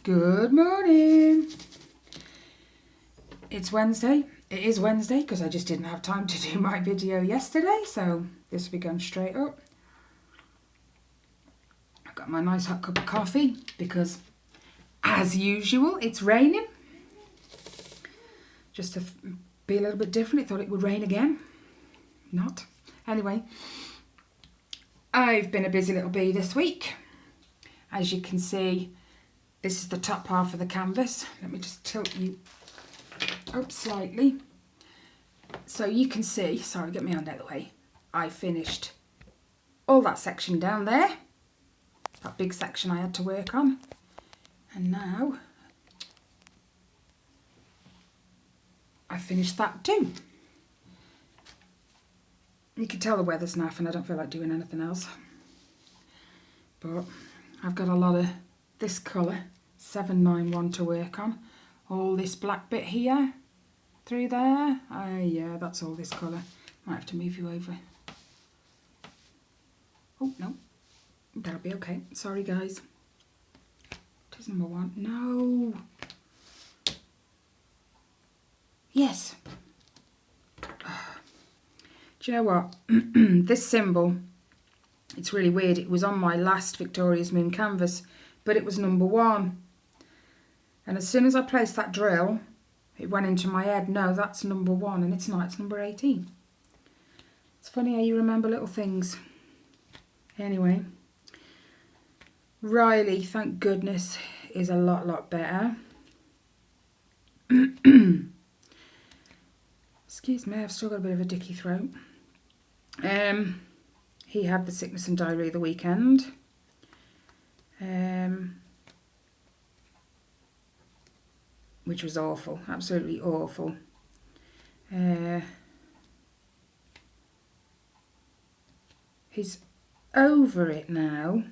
Good morning. It's Wednesday. It is Wednesday because I just didn't have time to do my video yesterday, so this will be going straight up. I've got my nice hot cup of coffee because, as usual, it's raining. Just to be a little bit different, I thought it would rain again. Not. Anyway, I've been a busy little bee this week. As you can see, this is the top half of the canvas. Let me just tilt you up slightly. So you can see, sorry, get me on out of the way. I finished all that section down there. That big section I had to work on. And now I finished that too. You can tell the weather's naff and I don't feel like doing anything else. But I've got a lot of this colour, 791, to work on. All this black bit here, through there. Yeah, that's all this colour. Might have to move you over. Oh, no. That'll be okay. Sorry, guys. It is number 1. No. Yes. Do you know what? This symbol, it's really weird. It was on my last Victoria's Moon canvas, but it was number 1. And as soon as I placed that drill, it went into my head, no, that's number 1, and it's not, it's number 18. It's funny how you remember little things. Anyway, Riley, thank goodness, is a lot better. Excuse me, I've still got a bit of a dicky throat. He had the sickness and diarrhea the weekend. Which was awful, absolutely awful. He's over it now.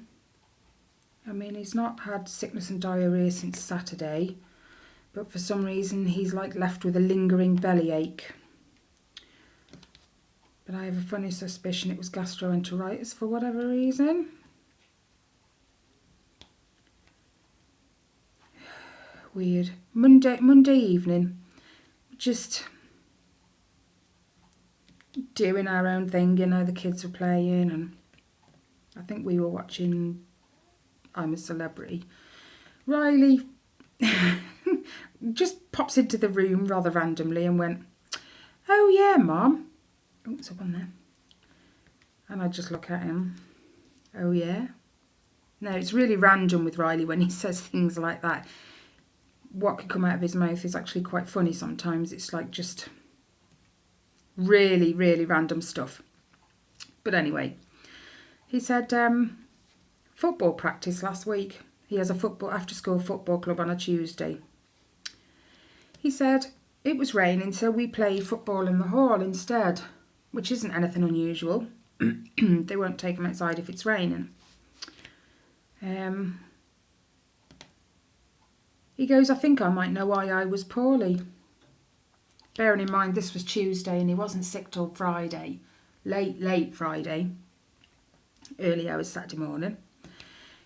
I mean, he's not had sickness and diarrhea since Saturday, but for some reason he's like left with a lingering bellyache. But I have a funny suspicion it was gastroenteritis for whatever reason. Weird. Monday evening, just doing our own thing, you know, the kids were playing and I think we were watching I'm a Celebrity. Riley just pops into the room rather randomly and went, "Oh yeah, Mom." Oh, it's up on there. And I just look at him. "Oh yeah." No, it's really random with Riley when he says things like that. What could come out of his mouth is actually quite funny sometimes. It's like just really random stuff. But anyway, he said football practice last week. He has a after school football club on a Tuesday. He said it was raining, so we played football in the hall instead, which isn't anything unusual. They won't take him outside if it's raining. He goes, "I think I might know why I was poorly." Bearing in mind this was Tuesday and he wasn't sick till Friday. Late Friday. Early hours Saturday morning.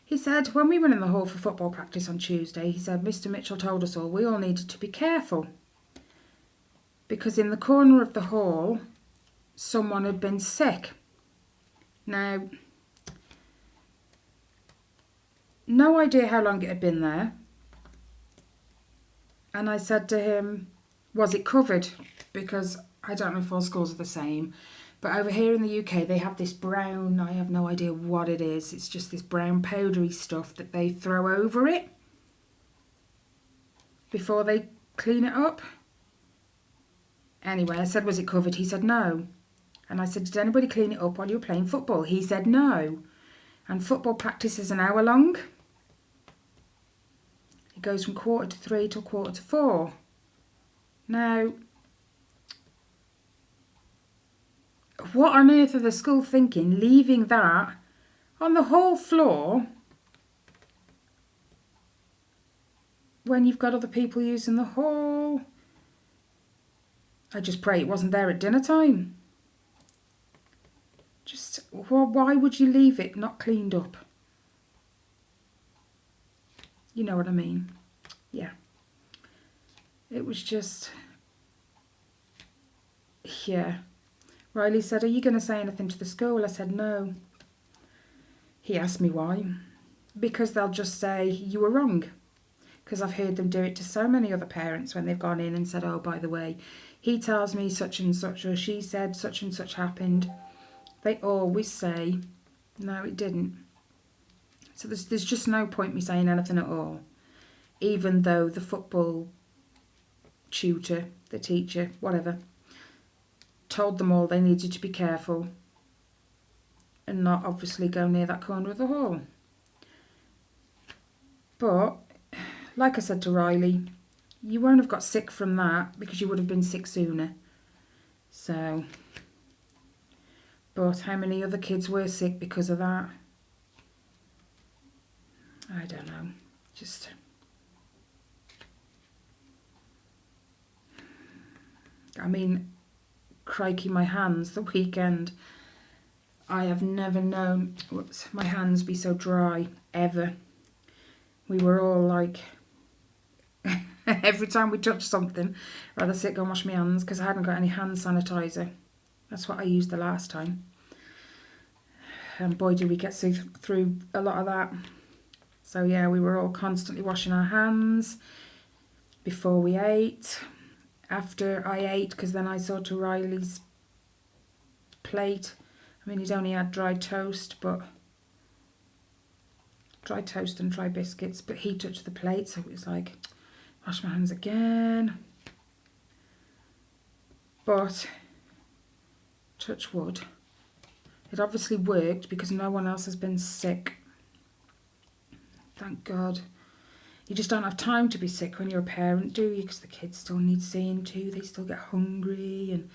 He said, when we went in the hall for football practice on Tuesday, he said, Mr. Mitchell told us all we all needed to be careful. Because in the corner of the hall, someone had been sick. Now, no idea how long it had been there. And I said to him, was it covered? Because I don't know if all schools are the same. But over here in the UK, they have this brown, I have no idea what it is. It's just this brown powdery stuff that they throw over it before they clean it up. Anyway, I said, was it covered? He said, no. And I said, did anybody clean it up while you were playing football? He said, no. And football practice is an hour long. It goes from 2:45 till 4:45. Now, what on earth are the school thinking, leaving that on the whole floor when you've got other people using the hall? I just pray it wasn't there at dinner time. Just, why would you leave it not cleaned up? You know what I mean. yeah. It was just, yeah. Riley said, are you going to say anything to the school? I said, no. He asked me why. Because they'll just say, you were wrong. Because I've heard them do it to so many other parents when they've gone in and said, oh, by the way, he tells me such and such, or she said such and such happened. They always say, no, it didn't. So there's just no point me saying anything at all. Even though the football tutor, the teacher, whatever, told them all they needed to be careful and not obviously go near that corner of the hall. But, like I said to Riley, you won't have got sick from that because you would have been sick sooner. So, but how many other kids were sick because of that? I don't know. Just, I mean, crikey, my hands the weekend. I have never known my hands be so dry, ever. We were all like, every time we touched something, I'd rather sit, go and wash my hands because I hadn't got any hand sanitizer. That's what I used the last time. And boy, did we get through a lot of that. So yeah, we were all constantly washing our hands before we ate, after I ate, because then I saw to Riley's plate. I mean, he'd only had dry toast and dry biscuits, but he touched the plate, so it was like, wash my hands again. But, touch wood, it obviously worked because no one else has been sick. Thank God. You just don't have time to be sick when you're a parent, do you? Because the kids still need seeing to, they still get hungry, and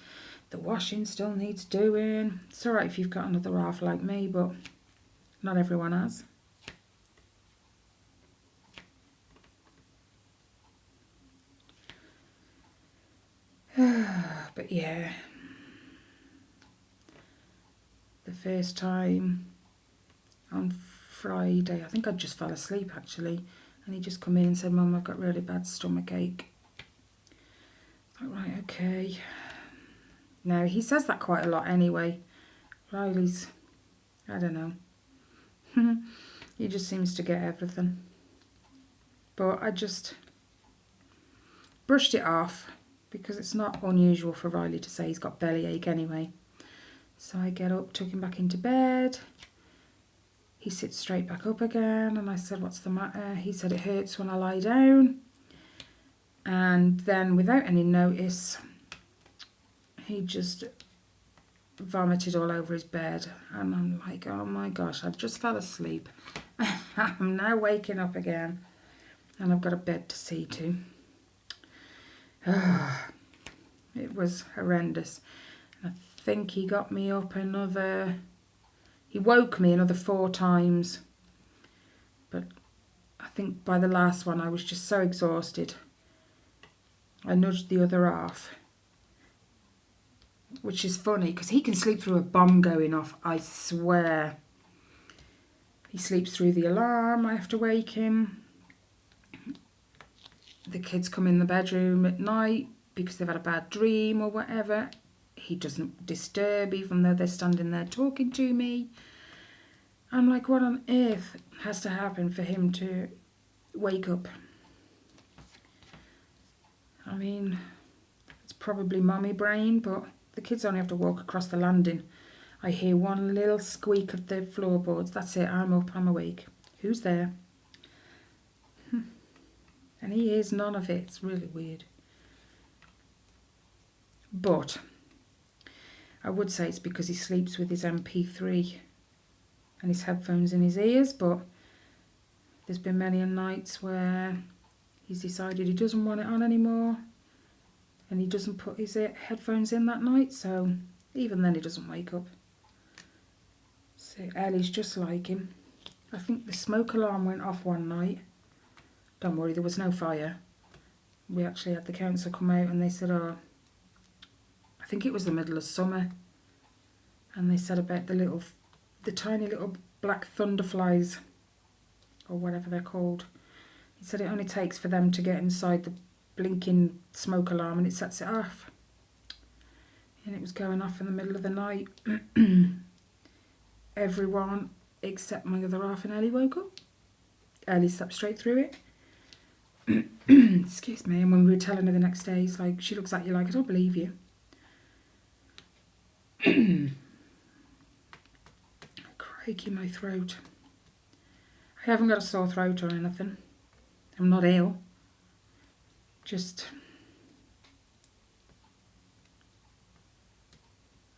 the washing still needs doing. It's alright if you've got another half like me, but not everyone has. But yeah, the first time on Friday, I think I just fell asleep actually, and he just come in and said, Mum, I've got really bad stomach ache. Like, right, okay. Now, he says that quite a lot anyway. Riley's, I don't know. He just seems to get everything. But I just brushed it off because it's not unusual for Riley to say he's got bellyache anyway. So I get up, took him back into bed. He sits straight back up again, and I said, what's the matter? He said, it hurts when I lie down. And then, without any notice, he just vomited all over his bed. And I'm like, oh my gosh, I just fell asleep. I'm now waking up again, and I've got a bed to see to. It was horrendous. I think he got me up he woke me another 4 times. But I think by the last one I was just so exhausted. I nudged the other half. Which is funny because he can sleep through a bomb going off, I swear. He sleeps through the alarm, I have to wake him. The kids come in the bedroom at night because they've had a bad dream or whatever. He doesn't disturb even though they're standing there talking to me. I'm like, what on earth has to happen for him to wake up? I mean, it's probably mummy brain, but the kids only have to walk across the landing. I hear one little squeak of the floorboards. That's it, I'm up, I'm awake. Who's there? And he hears none of it. It's really weird. But I would say it's because he sleeps with his MP3 and his headphones in his ears, but there's been many a nights where he's decided he doesn't want it on anymore and he doesn't put his headphones in that night, so even then he doesn't wake up. So Ellie's just like him. I think the smoke alarm went off one night. Don't worry, there was no fire. We actually had the council come out and they said, oh, I think it was the middle of summer, and they said about the tiny little black thunderflies, or whatever they're called. He said it only takes for them to get inside the blinking smoke alarm and it sets it off. And it was going off in the middle of the night. Everyone except my other half and Ellie woke up. Ellie slept straight through it. Excuse me. And when we were telling her the next day, it's like, she looks at you like, I don't believe you. Crikey, my throat. I haven't got a sore throat or anything. I'm not ill. Just,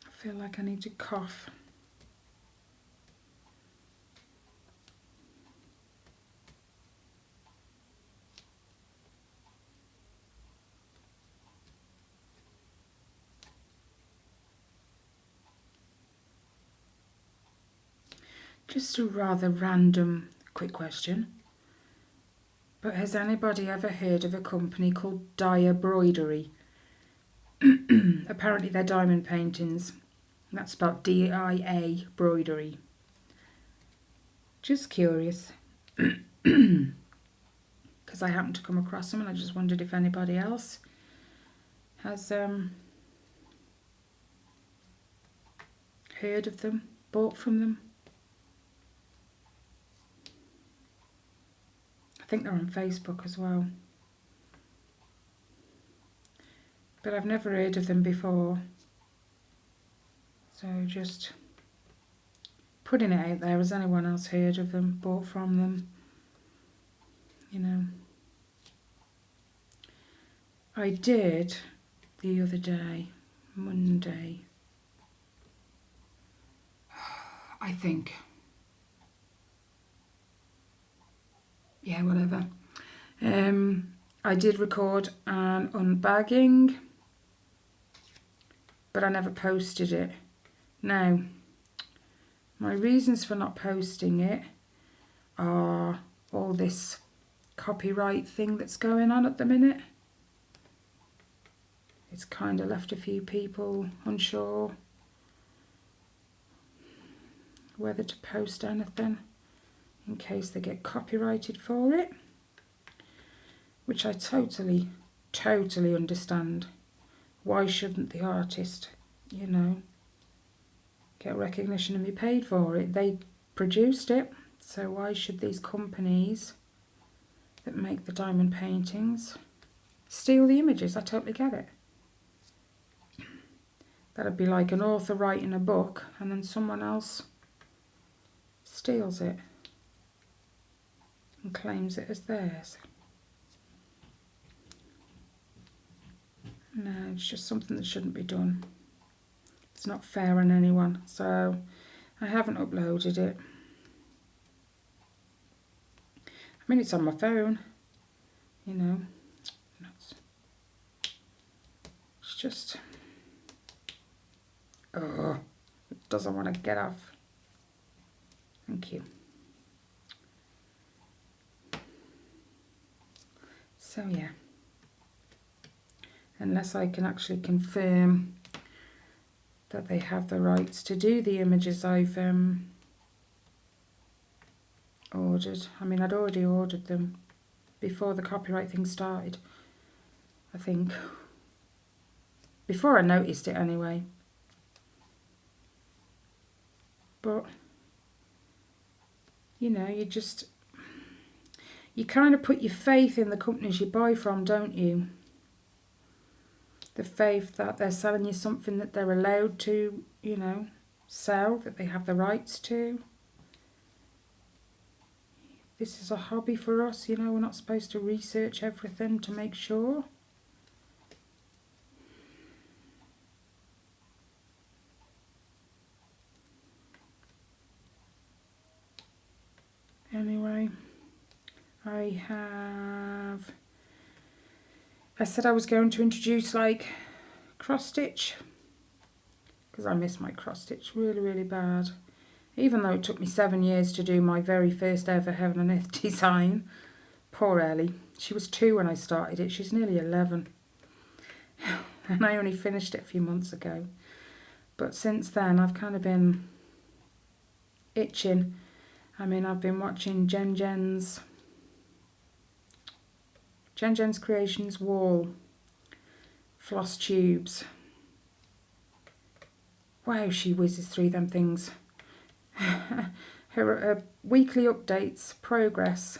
I feel like I need to cough. Just a rather random quick question. But has anybody ever heard of a company called Dyer Broidery? Apparently they're diamond paintings. That's spelled D-I-A Broidery. Just curious. Because I happened to come across them and I just wondered if anybody else has heard of them, bought from them. I think they're on Facebook as well. But I've never heard of them before. So just putting it out there, has anyone else heard of them, bought from them? You know. I did the other day, Monday, I think. Yeah, whatever. I did record an unbagging, but I never posted it. Now, my reasons for not posting it are all this copyright thing that's going on at the minute. It's kind of left a few people unsure whether to post anything in case they get copyrighted for it, which I totally understand. Why shouldn't the artist, you know, get recognition and be paid for it? They produced it, so why should these companies that make the diamond paintings steal the images? I totally get it. That'd be like an author writing a book and then someone else steals it and claims it as theirs. No, it's just something that shouldn't be done. It's not fair on anyone, so I haven't uploaded it. I mean, it's on my phone, you know. It's just, oh, it doesn't want to get off. Thank you. So yeah, unless I can actually confirm that they have the rights to do the images I've ordered. I mean, I'd already ordered them before the copyright thing started, I think. Before I noticed it anyway. But, you know, you kind of put your faith in the companies you buy from, don't you? The faith that they're selling you something that they're allowed to, you know, sell, that they have the rights to. This is a hobby for us, you know, we're not supposed to research everything to make sure. Anyway, I said I was going to introduce like cross stitch, because I miss my cross stitch really bad. Even though it took me 7 years to do my very first ever Heaven and Earth design. Poor Ellie. She was 2 when I started it. She's nearly 11. And I only finished it a few months ago. But since then, I've kind of been itching. I mean, I've been watching Jen's Jen's Creations wall floss tubes. Wow, she whizzes through them things. Her weekly updates, progress.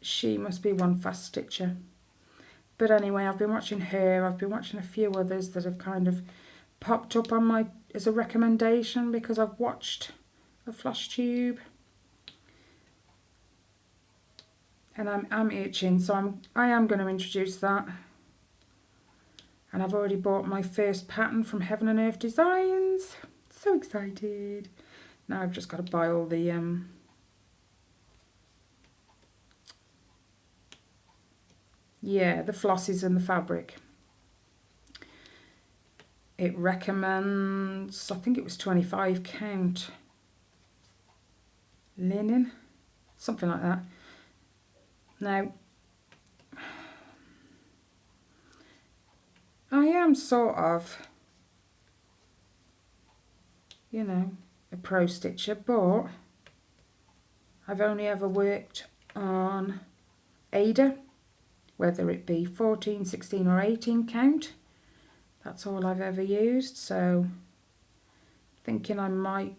She must be one fast stitcher. But anyway, I've been watching her. I've been watching a few others that have kind of popped up on my as a recommendation because I've watched a floss tube. And I'm itching, so I am going to introduce that. And I've already bought my first pattern from Heaven and Earth Designs. So excited. Now I've just got to buy all the the flosses and the fabric. It recommends, I think it was 25 count linen, something like that. Now, I am sort of, you know, a pro stitcher, but I've only ever worked on Ada, whether it be 14, 16 or 18 count. That's all I've ever used, so thinking I might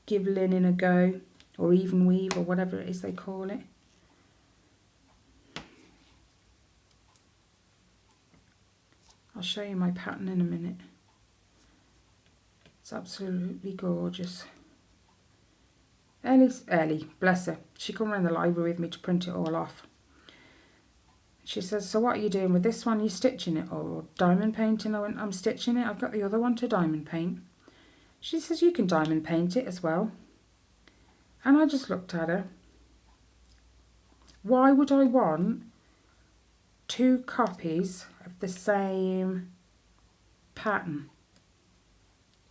give linen a go, or even weave, or whatever it is they call it. I'll show you my pattern in a minute. It's absolutely gorgeous. Ellie, bless her. She come around the library with me to print it all off. She says, so what are you doing with this one? Are you stitching it or diamond painting? I went, I'm stitching it. I've got the other one to diamond paint. She says, you can diamond paint it as well. And I just looked at her. Why would I want 2 copies of the same pattern?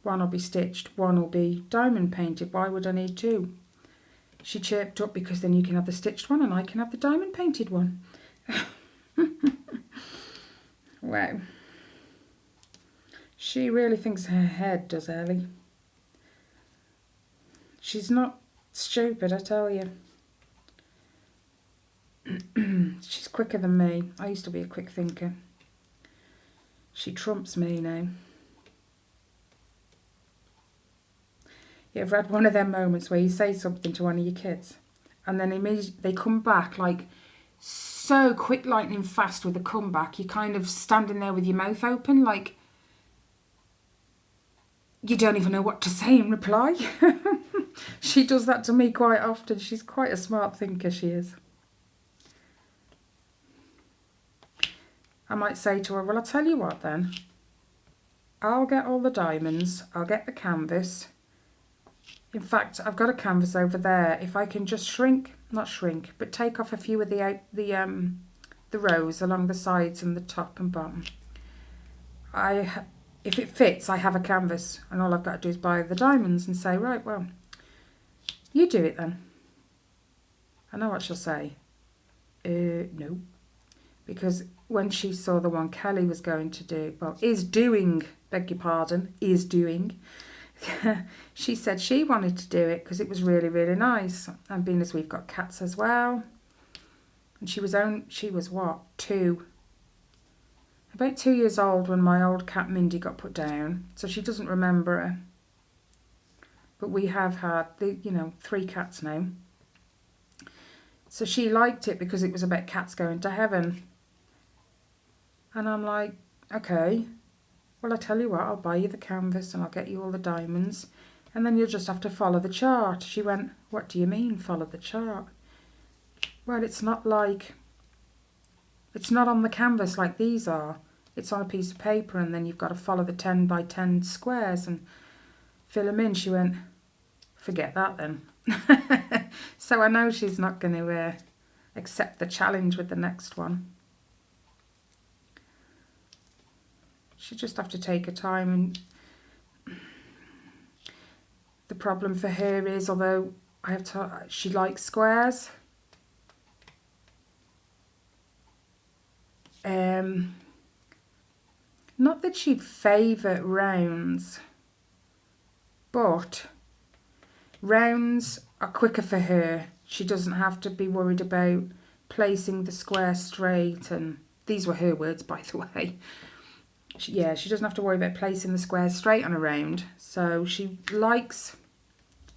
One will be stitched, one will be diamond painted. Why would I need 2? She chirped up, because then you can have the stitched one and I can have the diamond painted one. Wow. She really thinks her head, does Ellie. She's not stupid, I tell you. She's quicker than me. I used to be a quick thinker. She trumps me now. You ever had one of them moments where you say something to one of your kids and then immediately they come back like so quick, lightning fast with a comeback? You're kind of standing there with your mouth open like you don't even know what to say in reply. She does that to me quite often. She's quite a smart thinker, she is. I might say to her, well, I'll tell you what then. I'll get all the diamonds. I'll get the canvas. In fact, I've got a canvas over there. If I can just not shrink, but take off a few of the rows along the sides and the top and bottom. If it fits, I have a canvas, and all I've got to do is buy the diamonds and say, right, well, you do it then. I know what she'll say. No. Because when she saw the one Kelly was going to do, well, is doing, beg your pardon, is doing, she said she wanted to do it because it was really, really nice. And being as we've got cats as well. And she was what, 2? About 2 years old when my old cat Mindy got put down. So she doesn't remember her. But we have had, 3 cats now. So she liked it because it was about cats going to heaven. And I'm like, okay, well, I tell you what, I'll buy you the canvas and I'll get you all the diamonds. And then you'll just have to follow the chart. She went, what do you mean, follow the chart? Well, it's not on the canvas like these are. It's on a piece of paper and then you've got to follow the 10 by 10 squares and fill them in. She went, forget that then. So I know she's not going to accept the challenge with the next one. She just have to take her time, and the problem for her is, although she likes squares. Not that she'd favour rounds, but rounds are quicker for her. she doesn't have to be worried about placing the square straight, and these were her words, by the way. She doesn't have to worry about placing the squares straight on a round. So she likes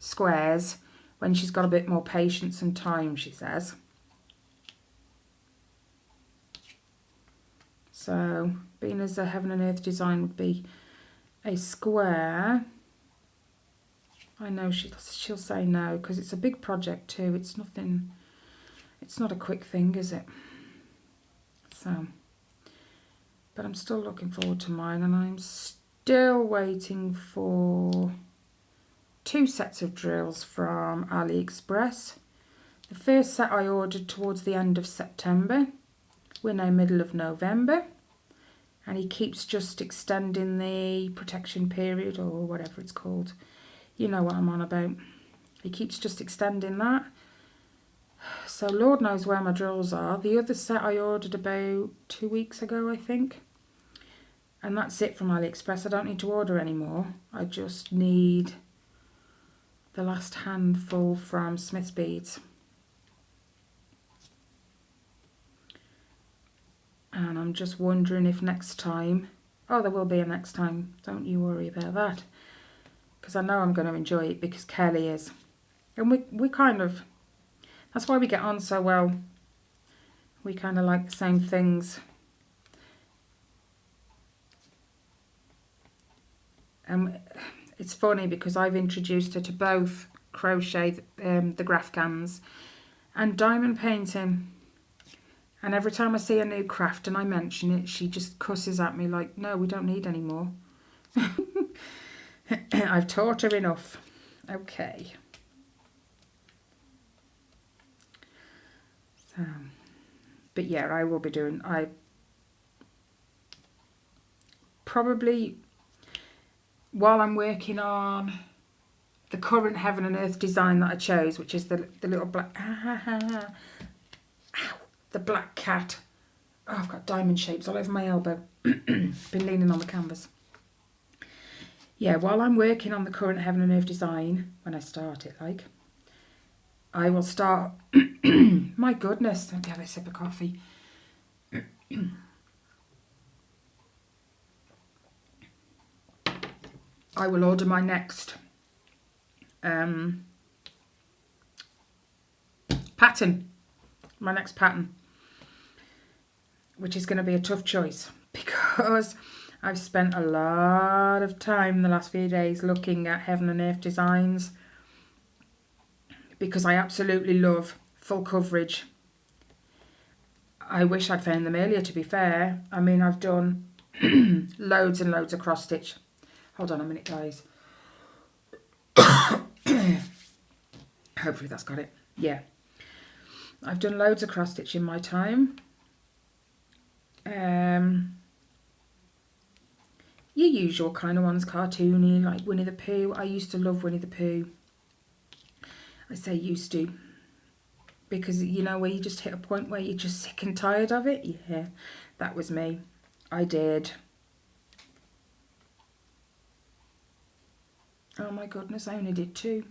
squares when she's got a bit more patience and time, she says. So being as a heaven and earth design would be a square, I know she'll say no, because it's a big project too. It's nothing, it's not a quick thing, is it? So, but I'm still looking forward to mine, and I'm still waiting for 2 sets of drills from AliExpress. The first set I ordered towards the end of September. We're now middle of November, and he keeps just extending the protection period, or whatever it's called. You know what I'm on about. He keeps just extending that. So Lord knows where my drills are. The other set I ordered about 2 weeks ago, I think. And that's it from AliExpress. I don't need to order anymore. I just need the last handful from Smith's Beads. And I'm just wondering if next time... Oh, there will be a next time. Don't you worry about that. Because I know I'm going to enjoy it, because Kelly is. And we kind of... That's why we get on so well. We kind of like the same things. It's funny because I've introduced her to both crochet, the graph cans, and diamond painting. And every time I see a new craft and I mention it, she just cusses at me like, no, we don't need any more. I've taught her enough. Okay. So, but yeah, I will be doing, I probably, while I'm working on the current heaven and earth design that I chose, which is the little black, ow, the black cat. Oh, I've got diamond shapes all over my elbow. Been leaning on the canvas. Yeah, while I'm working on the current heaven and earth design, when I start it, like, I will start, my goodness, let me have a sip of coffee. I will order my next pattern, which is going to be a tough choice, because I've spent a lot of time the last few days looking at heaven and earth designs, because I absolutely love full coverage. I wish I'd found them earlier, to be fair. I mean, I've done loads and loads of cross stitch. Hold on a minute, guys. Hopefully that's got it. Yeah. I've done loads of cross stitch in my time. Your usual kind of ones, cartoony, like Winnie the Pooh. I used to love Winnie the Pooh. I say used to, because you know where you just hit a point where you're just sick and tired of it. Yeah, that was me. I did. Oh my goodness, I only did 2.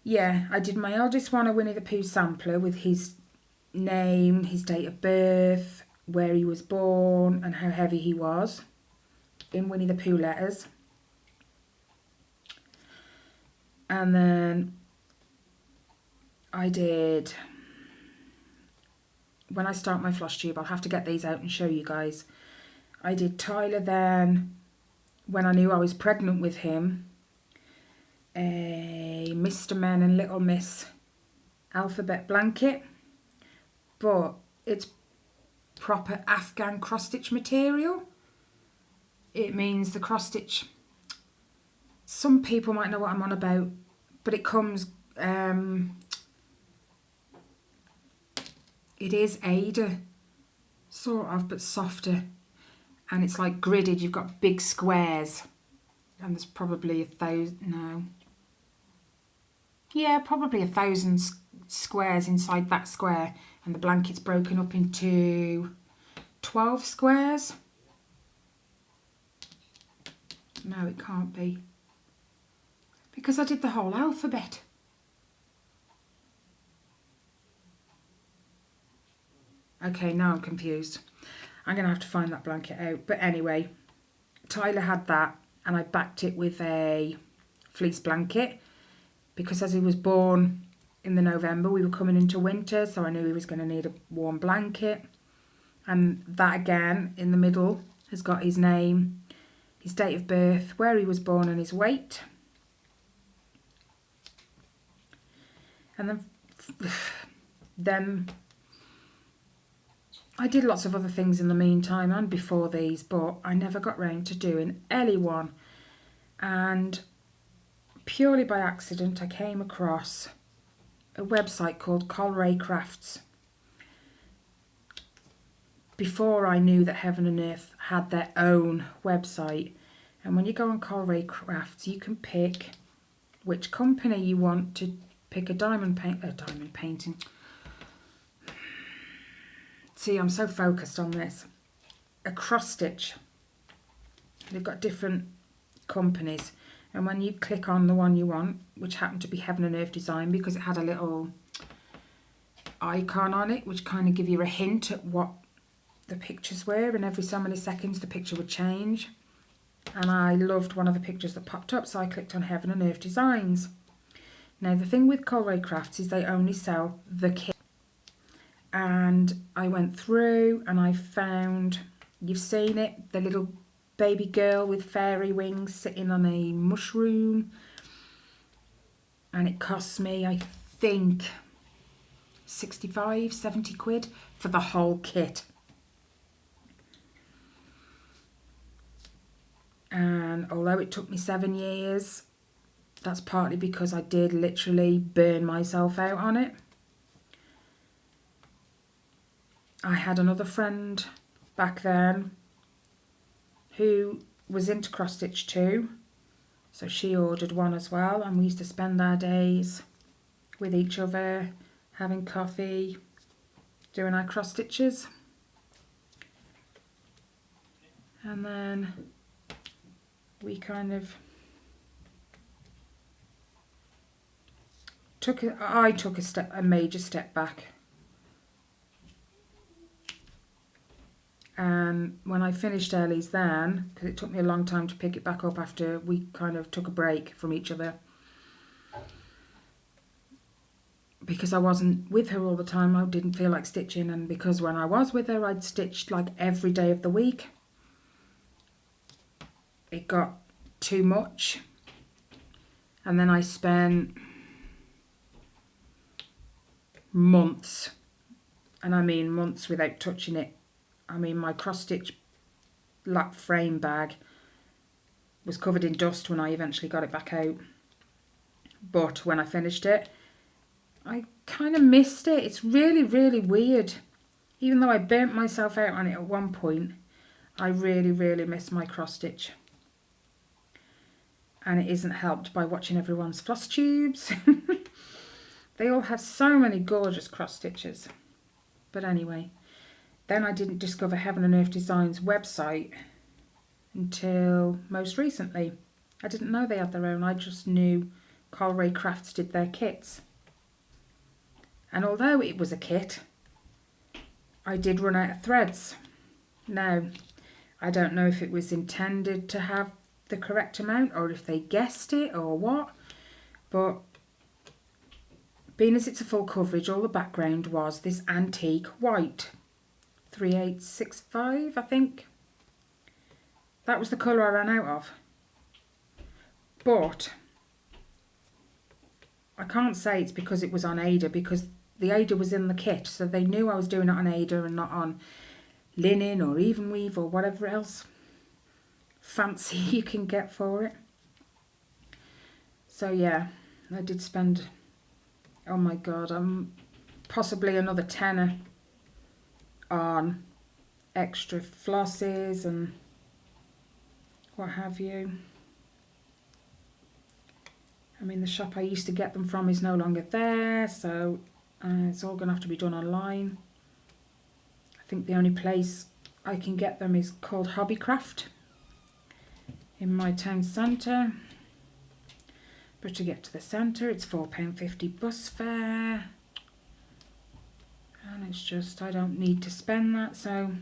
Yeah, I did my eldest one, a Winnie the Pooh sampler with his name, his date of birth, where he was born, and how heavy he was, in Winnie the Pooh letters. And then I did, when I start my floss tube, I'll have to get these out and show you guys. I did Tyler then, when I knew I was pregnant with him, a Mr. Men and Little Miss alphabet blanket, but it's proper Afghan cross stitch material. It means the cross stitch, some people might know what I'm on about, but it comes, it is Ada, sort of, but softer, and it's like gridded. You've got big squares, and there's probably 1,000, no, yeah, probably 1,000 squares inside that square, and the blanket's broken up into 12 squares. No, it can't be, because I did the whole alphabet. Okay, now I'm confused. I'm going to have to find that blanket out. But anyway, Tyler had that and I backed it with a fleece blanket because as he was born in the November, we were coming into winter, so I knew he was going to need a warm blanket. And that again, in the middle, has got his name, his date of birth, where he was born and his weight. And then I did lots of other things in the meantime and before these, but I never got round to doing Ellie one. And purely by accident, I came across a website called Colray Crafts. Before I knew that Heaven and Earth had their own website. And when you go on Colray Crafts, you can pick which company you want to pick a diamond painting. See, I'm so focused on this. A cross stitch. They've got different companies. And when you click on the one you want, which happened to be Heaven and Earth Design because it had a little icon on it, which kind of give you a hint at what the pictures were. And every so many seconds the picture would change. And I loved one of the pictures that popped up, so I clicked on Heaven and Earth Designs. Now the thing with Colray Crafts is they only sell the kit. And I went through and I found, you've seen it, the little baby girl with fairy wings sitting on a mushroom. And it cost me, I think, 65, 70 quid for the whole kit. And although it took me 7 years, that's partly because I did literally burn myself out on it. I had another friend back then who was into cross stitch too, so she ordered one as well, and we used to spend our days with each other, having coffee, doing our cross stitches. And then we kind of took a major step back. And when I finished Ellie's then, because it took me a long time to pick it back up after we kind of took a break from each other, because I wasn't with her all the time, I didn't feel like stitching, and because when I was with her I'd stitched like every day of the week, it got too much. And then I spent months, and I mean months, without touching it. I mean, my cross-stitch lap frame bag was covered in dust when I eventually got it back out. But when I finished it, I kind of missed it. It's really, really weird. Even though I burnt myself out on it at one point, I really, really miss my cross-stitch. And it isn't helped by watching everyone's floss tubes. They all have so many gorgeous cross-stitches. But anyway, then I didn't discover Heaven and Earth Designs website until most recently. I didn't know they had their own. I just knew Colray Crafts did their kits. And although it was a kit, I did run out of threads. Now, I don't know if it was intended to have the correct amount or if they guessed it or what, but being as it's a full coverage, all the background was this antique white. 3865, I think. That was the colour I ran out of. But I can't say it's because it was on Ada, because the Ada was in the kit, so they knew I was doing it on Ada and not on linen or even weave or whatever else fancy you can get for it. So yeah, I did spend, oh my god, possibly another tenner on extra flosses and what have you. I mean, the shop I used to get them from is no longer there, so it's all going to have to be done online. I think the only place I can get them is called Hobbycraft in my town centre. But to get to the centre, it's £4.50 bus fare. And it's just, I don't need to spend that, so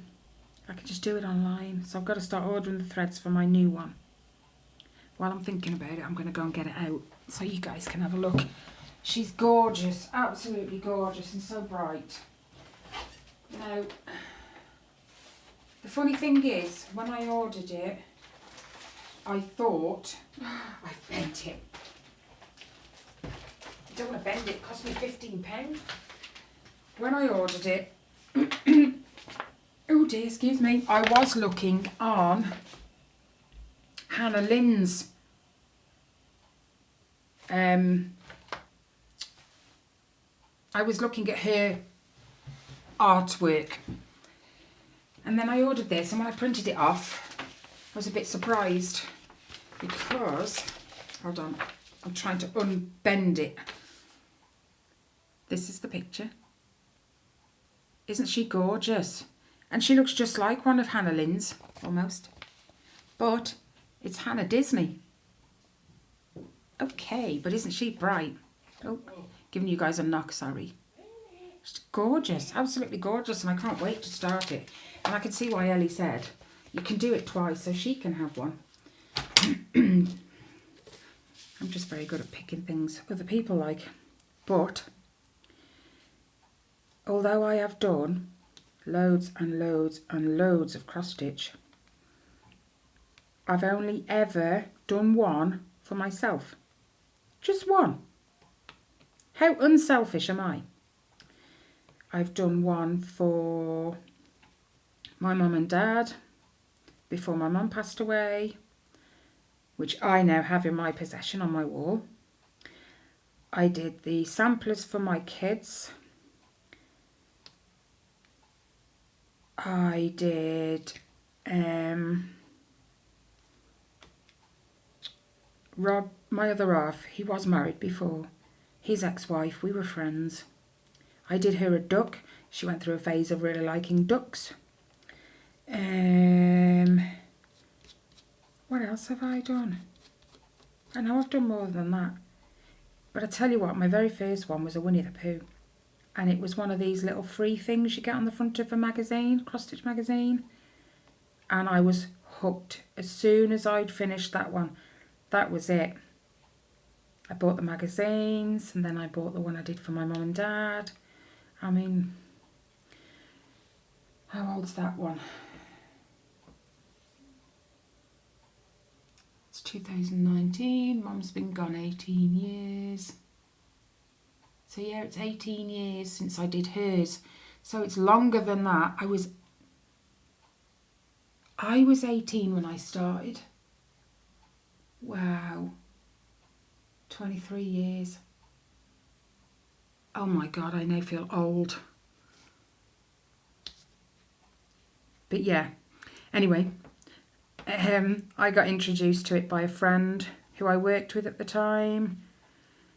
I can just do it online. So I've got to start ordering the threads for my new one. While I'm thinking about it, I'm going to go and get it out so you guys can have a look. She's gorgeous, absolutely gorgeous, and so bright. Now, the funny thing is, when I ordered it, I thought, I've bent it. I don't want to bend it, it cost me £15. When I ordered it, oh dear, excuse me, I was looking on Hannah Lynn's I was looking at her artwork, and then I ordered this, and when I printed it off, I was a bit surprised because, hold on, I'm trying to unbend it. This is the picture. Isn't she gorgeous? And she looks just like one of Hannah Lynn's, almost. But it's Hannah Disney. Okay, but isn't she bright? Oh, giving you guys a knock, sorry. She's gorgeous, absolutely gorgeous, and I can't wait to start it. And I can see why Ellie said you can do it twice, so she can have one. I'm just very good at picking things other people like. But although I have done loads and loads and loads of cross stitch, I've only ever done one for myself. Just one. How unselfish am I? I've done one for my mum and dad before my mum passed away, which I now have in my possession on my wall. I did the samplers for my kids. I did Rob, my other half, he was married before. His ex-wife, we were friends. I did her a duck. She went through a phase of really liking ducks. What else have I done? I know I've done more than that. But I tell you what, my very first one was a Winnie the Pooh. And it was one of these little free things you get on the front of a magazine, cross-stitch magazine. And I was hooked. As soon as I'd finished that one, that was it. I bought the magazines, and then I bought the one I did for my mum and dad. I mean, how old's that one? It's 2019. Mum's been gone 18 years. So yeah, it's 18 years since I did hers. So it's longer than that. I was 18 when I started. Wow. 23 years. Oh my God, I now feel old. But yeah, anyway, I got introduced to it by a friend who I worked with at the time.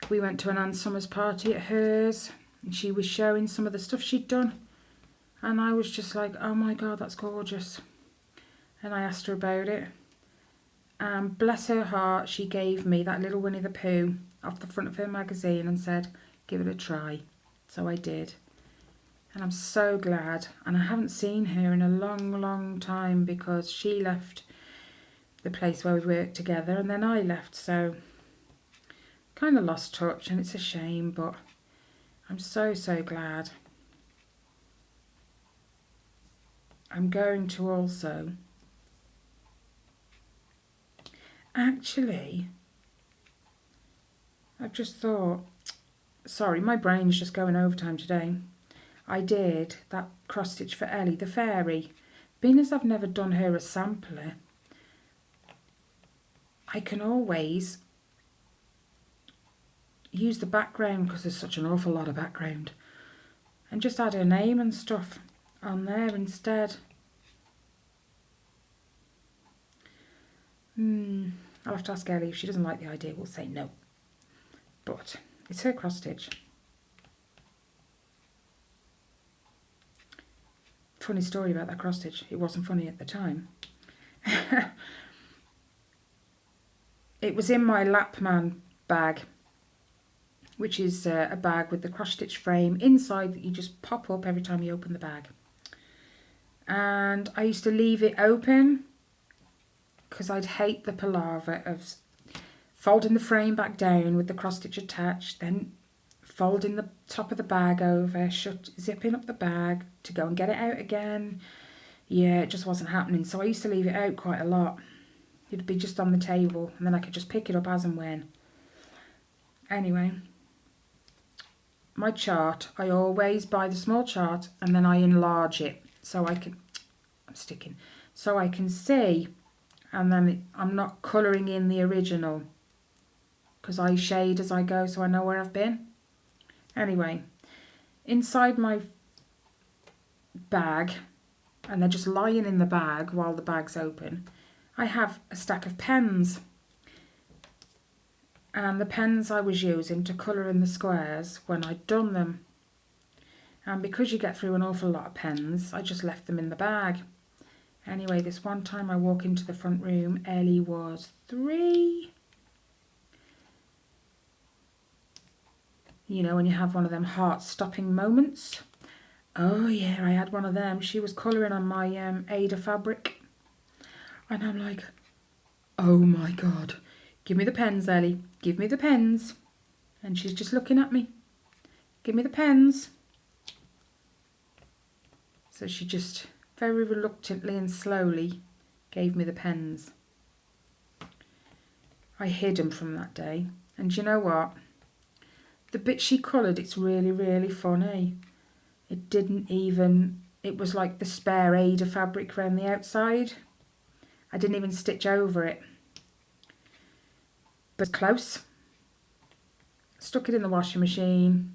We went to an Ann Summers party at hers, and she was showing some of the stuff she'd done. And I was just like, oh my God, that's gorgeous. And I asked her about it. And bless her heart, she gave me that little Winnie the Pooh off the front of her magazine and said, give it a try. So I did. And I'm so glad. And I haven't seen her in a long, long time because she left the place where we worked together and then I left. So kind of lost touch, and it's a shame, but I'm so, so glad. I'm going to also... Actually, I've just thought, sorry, my brain's just going overtime today. I did that cross stitch for Ellie, the fairy. Being as I've never done her a sampler, I can always use the background because there's such an awful lot of background, and just add her name and stuff on there instead. I'll have to ask Ellie. If she doesn't like the idea, we'll say no. But it's her cross stitch. Funny story about that cross stitch. It wasn't funny at the time. It was in my Lapman bag, which is a bag with the cross-stitch frame inside that you just pop up every time you open the bag. And I used to leave it open because I'd hate the palaver of folding the frame back down with the cross-stitch attached, then folding the top of the bag over, zipping up the bag to go and get it out again. Yeah, it just wasn't happening. So I used to leave it out quite a lot. It'd be just on the table and then I could just pick it up as and when. Anyway, my chart, I always buy the small chart and then I enlarge it so I can, so I can see, and then I'm not colouring in the original because I shade as I go so I know where I've been. Anyway, inside my bag, and they're just lying in the bag while the bag's open, I have a stack of pens. And the pens I was using to colour in the squares when I'd done them. And because you get through an awful lot of pens, I just left them in the bag. Anyway, this one time I walk into the front room, Ellie was 3. You know, when you have one of them heart-stopping moments. Oh yeah, I had one of them. She was colouring on my Ada fabric. And I'm like, oh my God, give me the pens, Ellie. Give me the pens. And she's just looking at me. Give me the pens. So she just very reluctantly and slowly gave me the pens. I hid them from that day. And you know what? The bit she coloured, it's really, really funny. It didn't even, it was like the spare Ada fabric around the outside. I didn't even stitch over it. But close. Stuck it in the washing machine.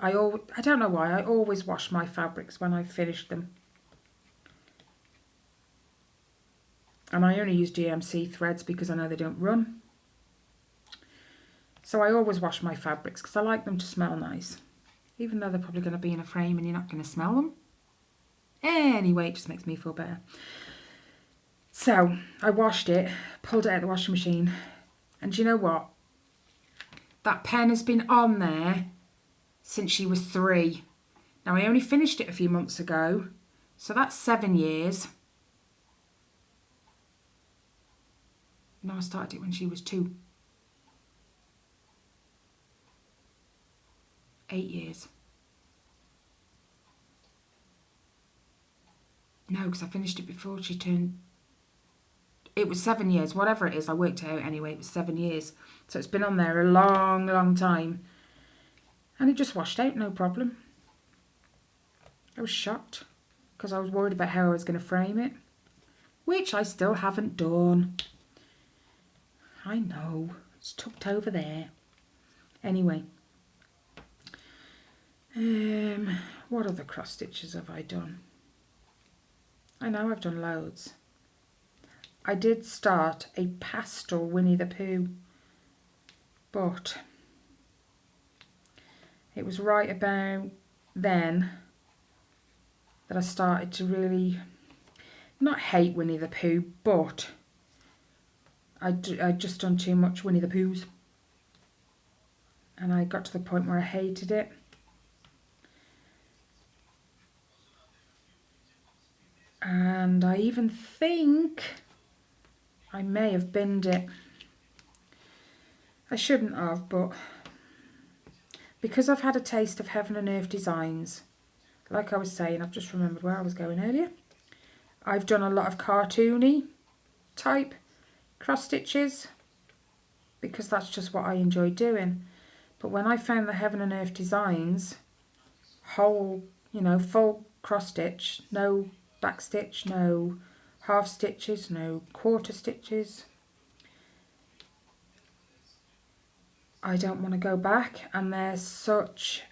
I don't know why, I always wash my fabrics when I finish them. And I only use GMC threads because I know they don't run. So I always wash my fabrics because I like them to smell nice. Even though they're probably going to be in a frame and you're not going to smell them. Anyway, it just makes me feel better. So I washed it, pulled it out of the washing machine. And do you know what? That pen has been on there since she was 3. Now I only finished it a few months ago. So that's 7 years. No, I started it when she was 2. 8 years. No, because I finished it before she turned... It was 7 years, whatever it is, I worked it out anyway, it was 7 years. So it's been on there a long, long time. And it just washed out, no problem. I was shocked, because I was worried about how I was going to frame it. Which I still haven't done. I know, it's tucked over there. Anyway. What other cross stitches have I done? I know I've done loads. I did start a pastel Winnie the Pooh, but it was right about then that I started to really not hate Winnie the Pooh, but I'd just done too much Winnie the Poohs, and I got to the point where I hated it. And I even think I may have binned it. I shouldn't have, but because I've had a taste of Heaven and Earth designs, like I was saying, I've just remembered where I was going earlier. I've done a lot of cartoony type cross stitches because that's just what I enjoy doing. But when I found the Heaven and Earth designs, whole, you know, full cross stitch, no back stitch, no half stitches, no quarter stitches. I don't want to go back, and they're such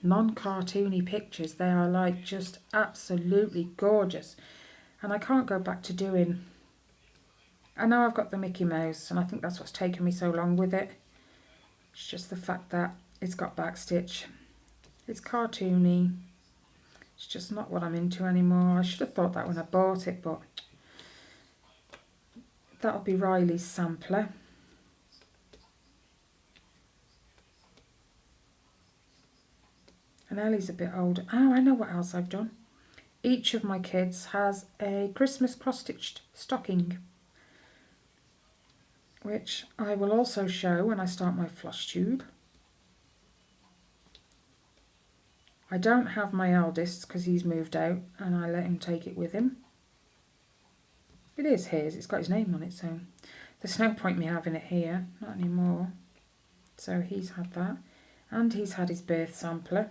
non-cartoony pictures. They are like just absolutely gorgeous, and I can't go back to doing... I know I've got the Mickey Mouse, and I think that's what's taken me so long with it. It's just the fact that it's got back stitch. It's cartoony. It's just not what I'm into anymore. I should have thought that when I bought it, but that'll be Riley's sampler. And Ellie's a bit older. Oh, I know what else I've done. Each of my kids has a Christmas cross-stitched stocking, which I will also show when I start my floss tube. I don't have my eldest because he's moved out and I let him take it with him. It is his, it's got his name on it, so there's no point me having it here, not anymore. So he's had that, and he's had his birth sampler,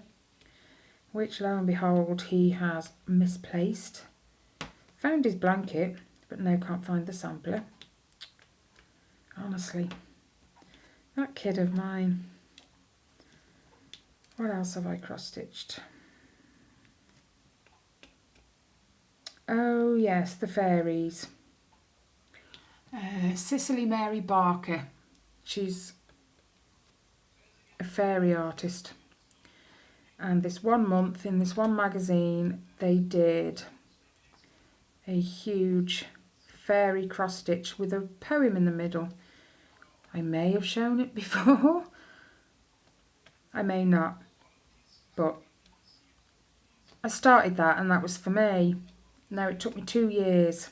which lo and behold he has misplaced. Found his blanket, but no, can't find the sampler. Honestly, that kid of mine. What else have I cross-stitched? Oh yes, the fairies. Cicely Mary Barker. She's a fairy artist. And this one month, in this one magazine, they did a huge fairy cross-stitch with a poem in the middle. I may have shown it before. I may not. But I started that and that was for me. Now it took me 2 years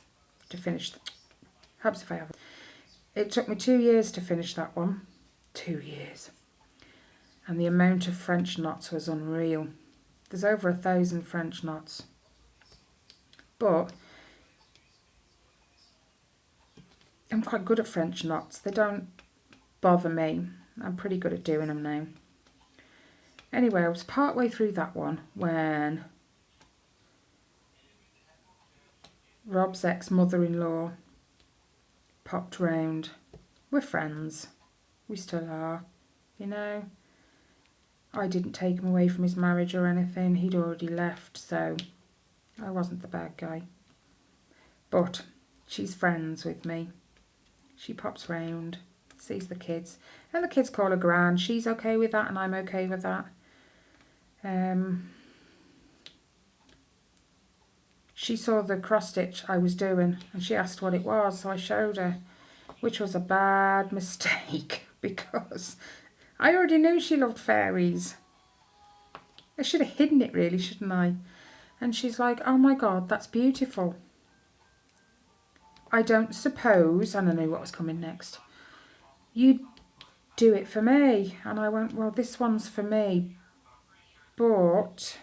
to finish. Helps if I have. It took me 2 years to finish that one. 2 years. And the amount of French knots was unreal. There's over 1,000 French knots. But I'm quite good at French knots. They don't bother me. I'm pretty good at doing them now. Anyway, I was part way through that one when Rob's ex-mother-in-law popped round. We're friends. We still are, you know. I didn't take him away from his marriage or anything. He'd already left, so I wasn't the bad guy. But she's friends with me. She pops round, sees the kids. And the kids call her Gran. She's okay with that and I'm okay with that. She saw the cross stitch I was doing and she asked what it was, so I showed her, which was a bad mistake because I already knew she loved fairies. I should have hidden it really, shouldn't I? And she's like, oh my God, that's beautiful. I don't suppose, and I knew what was coming next, you'd do it for me. And I went, well, this one's for me, but...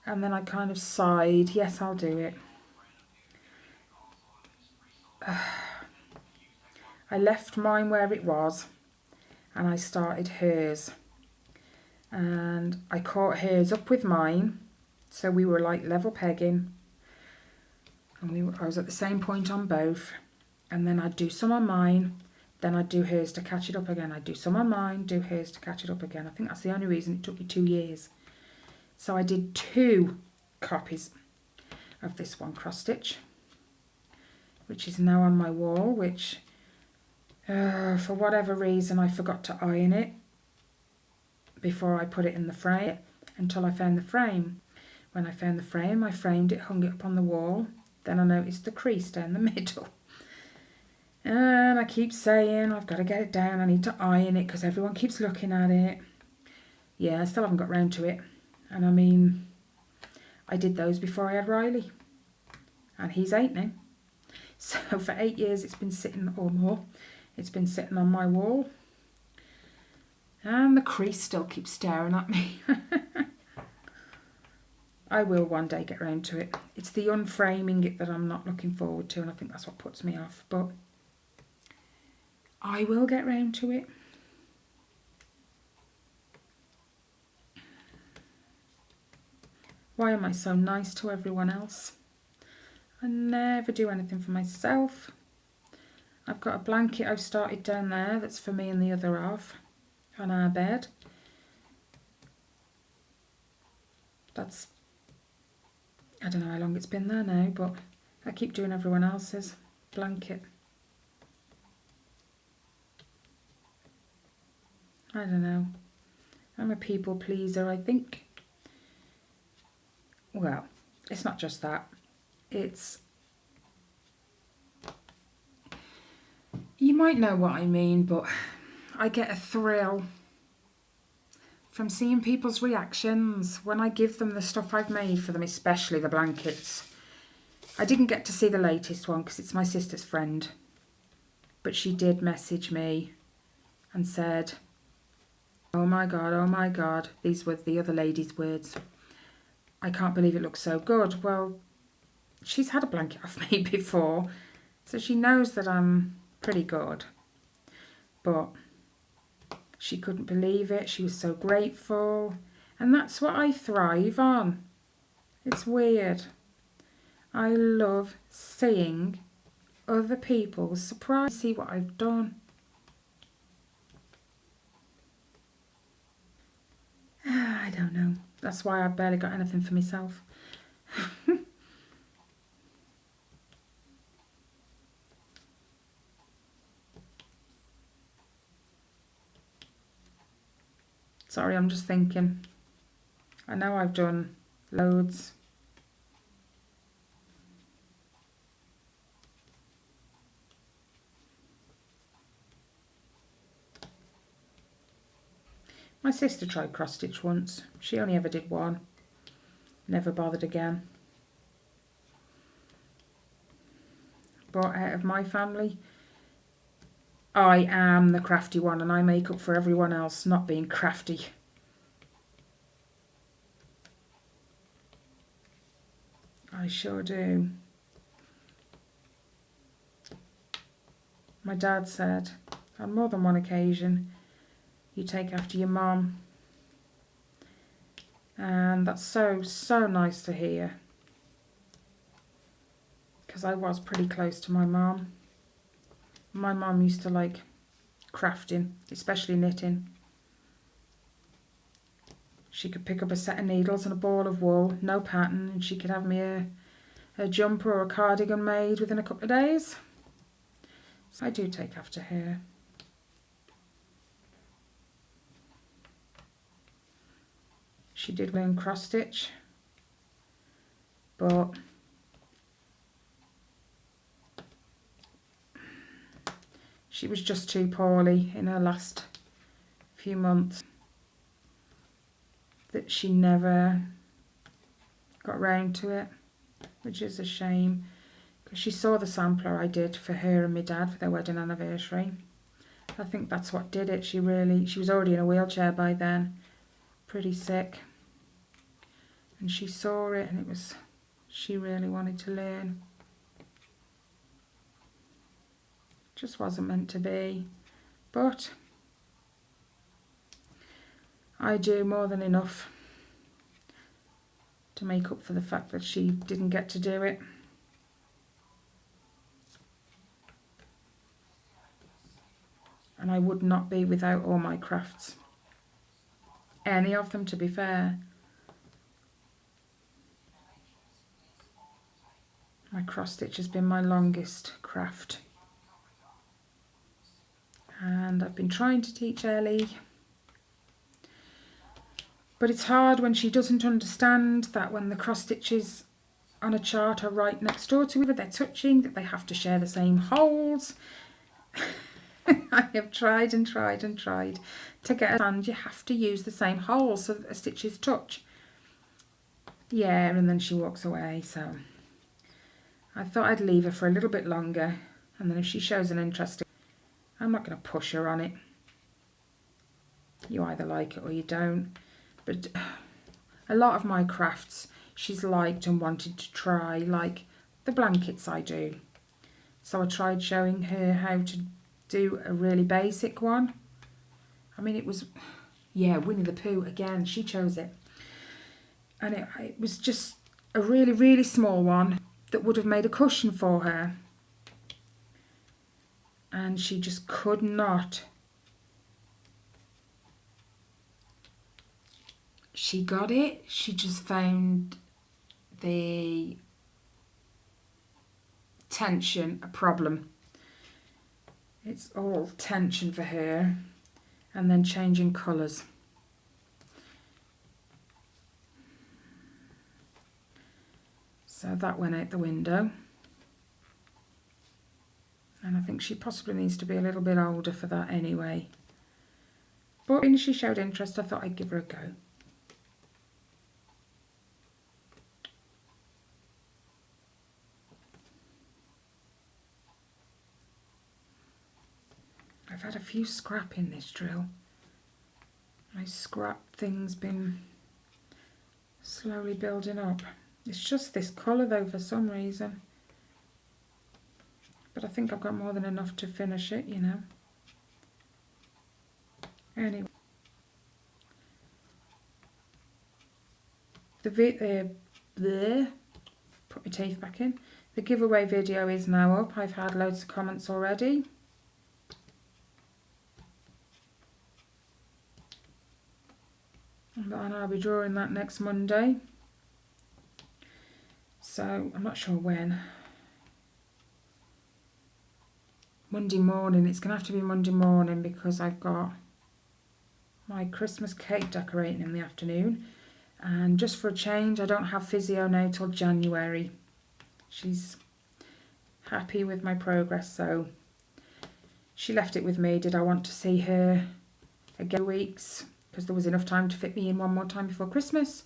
And then I kind of sighed, yes, I'll do it. I left mine where it was and I started hers. And I caught hers up with mine, so we were like level pegging. And I was at the same point on both. And then I'd do some on mine, then I'd do hers to catch it up again. I'd do some on mine, do hers to catch it up again. I think that's the only reason it took me 2 years. So I did 2 copies of this one cross stitch, which is now on my wall, which for whatever reason I forgot to iron it before I put it in the frame until I found the frame. When I found the frame, I framed it, hung it up on the wall. Then I noticed the crease down the middle. And I keep saying, I've got to get it down, I need to iron it because everyone keeps looking at it. Yeah, I still haven't got round to it. And I mean, I did those before I had Riley. And he's 8 now. So for 8 years it's been sitting, or more, it's been sitting on my wall. And the crease still keeps staring at me. I will one day get round to it. It's the unframing it that I'm not looking forward to, and I think that's what puts me off. But I will get round to it. Why am I so nice to everyone else? I never do anything for myself. I've got a blanket I've started down there that's for me and the other half on our bed. That's, I don't know how long it's been there now, but I keep doing everyone else's blanket. I don't know. I'm a people pleaser, I think. Well, it's not just that. It's... You might know what I mean, but I get a thrill from seeing people's reactions when I give them the stuff I've made for them, especially the blankets. I didn't get to see the latest one because it's my sister's friend, but she did message me and said, oh my God, these were the other lady's words, I can't believe it looks so good. Well, she's had a blanket off me before, so she knows that I'm pretty good, but she couldn't believe it. She was so grateful, and that's what I thrive on. It's weird. I love seeing other people surprised to see what I've done. I don't know. That's why I've barely got anything for myself. Sorry, I'm just thinking. I know I've done loads. My sister tried cross stitch once. She only ever did one. Never bothered again. But out of my family, I am the crafty one, and I make up for everyone else not being crafty. I sure do. My dad said on more than one occasion, you take after your mum. And that's so nice to hear. Because I was pretty close to my mum. My mum used to like crafting, especially knitting. She could pick up a set of needles and a ball of wool, no pattern, and she could have me a jumper or a cardigan made within a couple of days. So I do take after her. She did learn cross stitch, but she was just too poorly in her last few months that she never got round to it, which is a shame, because she saw the sampler I did for her and my dad for their wedding anniversary. I think that's what did it. She was already in a wheelchair by then, pretty sick, and she saw it, and she really wanted to learn. Just wasn't meant to be, but I do more than enough to make up for the fact that she didn't get to do it. And I would not be without all my crafts. Any of them, to be fair. My cross stitch has been my longest craft. And I've been trying to teach Ellie. But it's hard when she doesn't understand that when the cross stitches on a chart are right next door to each other, they're touching, that they have to share the same holes. I have tried and tried and tried to get her to understand you have to use the same holes so that the stitches touch. Yeah, and then she walks away, so I thought I'd leave her for a little bit longer, and then if she shows an interest, I'm not going to push her on it. You either like it or you don't. But a lot of my crafts she's liked and wanted to try, like the blankets I do. So I tried showing her how to do a really basic one. I mean, it was, yeah, Winnie the Pooh again, she chose it. And it was just a really, really small one that would have made a cushion for her. And she just could not. She got it, she just found the tension a problem. It's all tension for her, and then changing colours. So that went out the window. And I think she possibly needs to be a little bit older for that anyway. But when she showed interest, I thought I'd give her a go. I've had a few scrap in this drill. My scrap thing's been slowly building up. It's just this colour though for some reason. But I think I've got more than enough to finish it, you know. Anyway. Put my teeth back in. The giveaway video is now up. I've had loads of comments already. And I'll be drawing that next Monday. So I'm not sure when. Monday morning. It's going to have to be Monday morning because I've got my Christmas cake decorating in the afternoon. And just for a change, I don't have physio now till January. She's happy with my progress, so she left it with me. Did I want to see her again weeks? Because there was enough time to fit me in one more time before Christmas.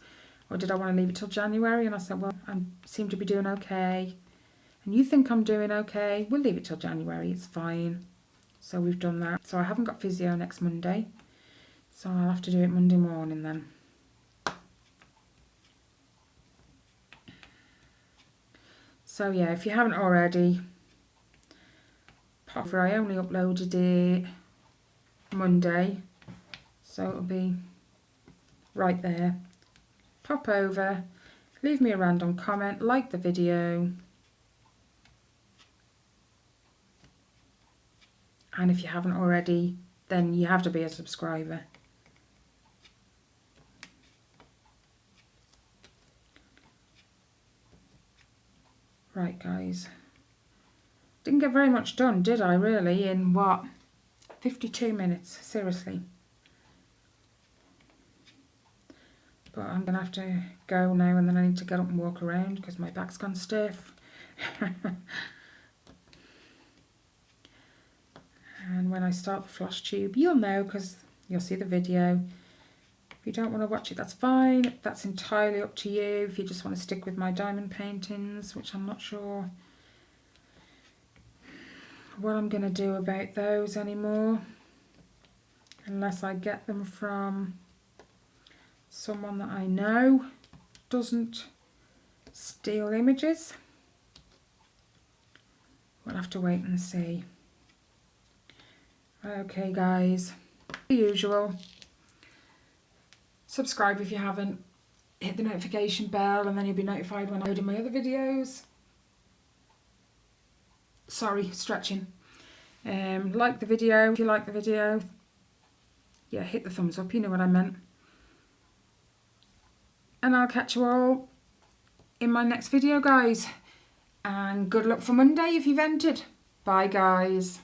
Or did I want to leave it till January? And I said, well, I seem to be doing okay. And you think I'm doing okay? We'll leave it till January. It's fine. So we've done that. So I haven't got physio next Monday. So I'll have to do it Monday morning then. So yeah, if you haven't already, pop over. I only uploaded it Monday, so it'll be right there. Pop over, leave me a random comment, like the video, and if you haven't already, then you have to be a subscriber. Right guys, didn't get very much done, did I really, in what, 52 minutes, seriously. But I'm going to have to go now and then I need to get up and walk around because my back's gone stiff. And when I start the floss tube, you'll know because you'll see the video. If you don't want to watch it, that's fine. That's entirely up to you. If you just want to stick with my diamond paintings, which I'm not sure what I'm going to do about those anymore. Unless I get them from someone that I know doesn't steal images. We'll have to wait and see. Okay guys, the usual. Subscribe if you haven't, hit the notification bell and then you'll be notified when I load in my other videos. Sorry, stretching. Like the video if you like the video. Yeah, hit the thumbs up, you know what I meant. And I'll catch you all in my next video guys. And good luck for Monday if you've entered. Bye guys.